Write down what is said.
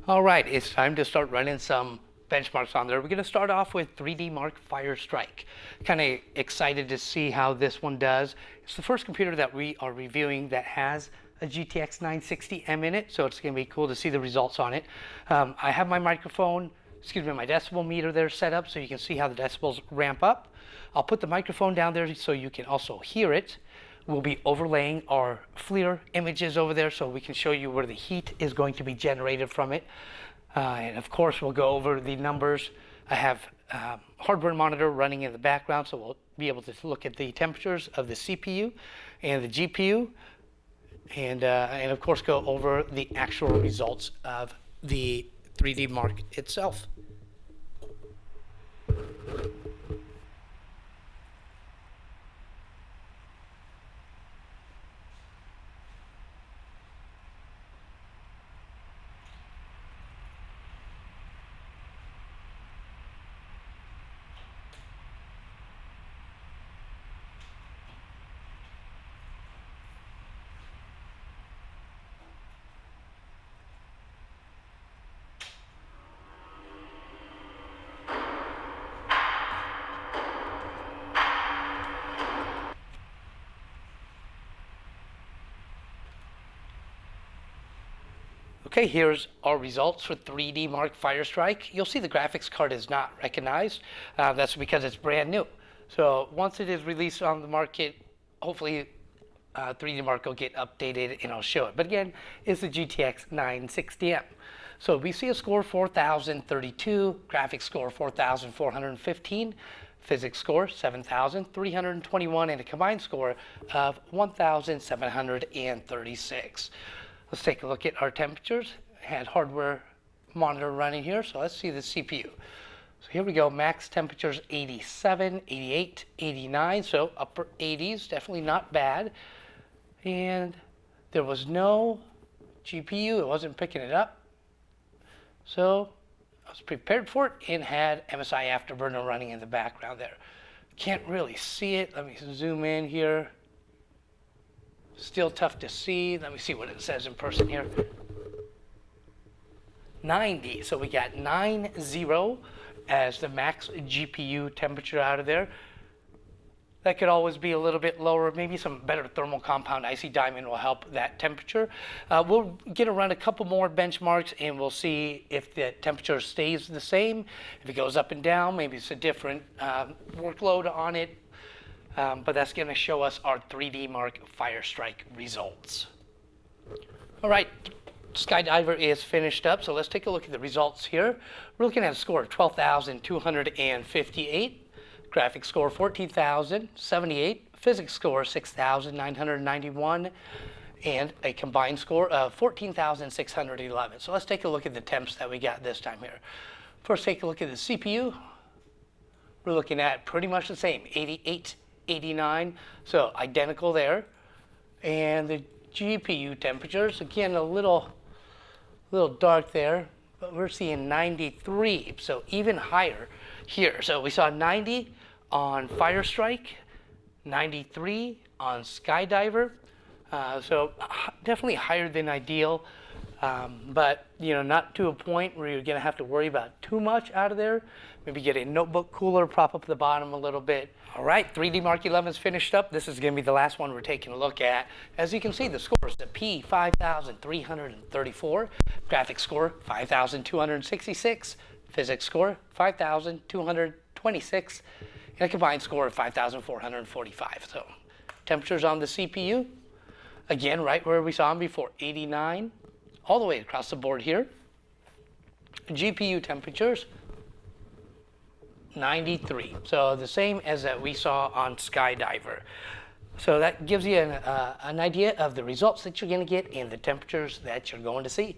All right, it's time to start running some benchmarks on there. We're going to start off with 3D Mark Firestrike. Kind of excited to see how this one does. It's the first computer that we are reviewing that has a GTX 960M in it, so it's going to be cool to see the results on it. I have my my decibel meter there set up so you can see how the decibels ramp up. I'll put the microphone down there so you can also hear it. We'll be overlaying our FLIR images over there so we can show you where the heat is going to be generated from it. And of course, we'll go over the numbers. I have hardware monitor running in the background, so we'll be able to look at the temperatures of the CPU and the GPU, and of course go over the actual results of the 3D Mark itself. Okay, here's our results for 3D Mark Firestrike. You'll see the graphics card is not recognized. That's because it's brand new. So once it is released on the market, hopefully 3D Mark will get updated and I'll show it. But again, it's the GTX 960M. So we see a score 4,032, graphics score 4,415, physics score 7,321, and a combined score of 1,736. Let's take a look at our temperatures. I had hardware monitor running here, so let's see the CPU. So here we go, max temperatures 87, 88, 89, so upper 80s, definitely not bad. And there was no GPU, it wasn't picking it up. So I was prepared for it and had MSI Afterburner running in the background there. Can't really see it, let me zoom in here. Still tough to see. Let me see what it says in person here. 90. So we got 90 as the max GPU temperature out of there. That could always be a little bit lower. Maybe some better thermal compound IC diamond will help that temperature. We'll get around a couple more benchmarks and we'll see if the temperature stays the same. If it goes up and down, maybe it's a different workload on it. But that's going to show us our 3D Mark Firestrike results. All right, Skydiver is finished up, so let's take a look at the results here. We're looking at a score of 12,258, graphics score 14,078, physics score 6,991, and a combined score of 14,611. So let's take a look at the temps that we got this time here. First, take a look at the CPU. We're looking at pretty much the same, 88, 89, so identical there. And the GPU temperatures, again, a little dark there, but we're seeing 93, so even higher here. So we saw 90 on Firestrike, 93 on Skydiver, so definitely higher than ideal, but not to a point where you're going to have to worry about too much out of there. Maybe get a notebook cooler, prop up the bottom a little bit. All right, 3D Mark 11 is finished up. This is going to be the last one we're taking a look at. As you can see, the score is the P5334, graphics score 5,266, physics score 5,226, and a combined score of 5,445. So temperatures on the CPU, again, right where we saw them before, 89, all the way across the board here. GPU temperatures, 93, so the same as that we saw on Skydiver. So that gives you an idea of the results that you're going to get and the temperatures that you're going to see.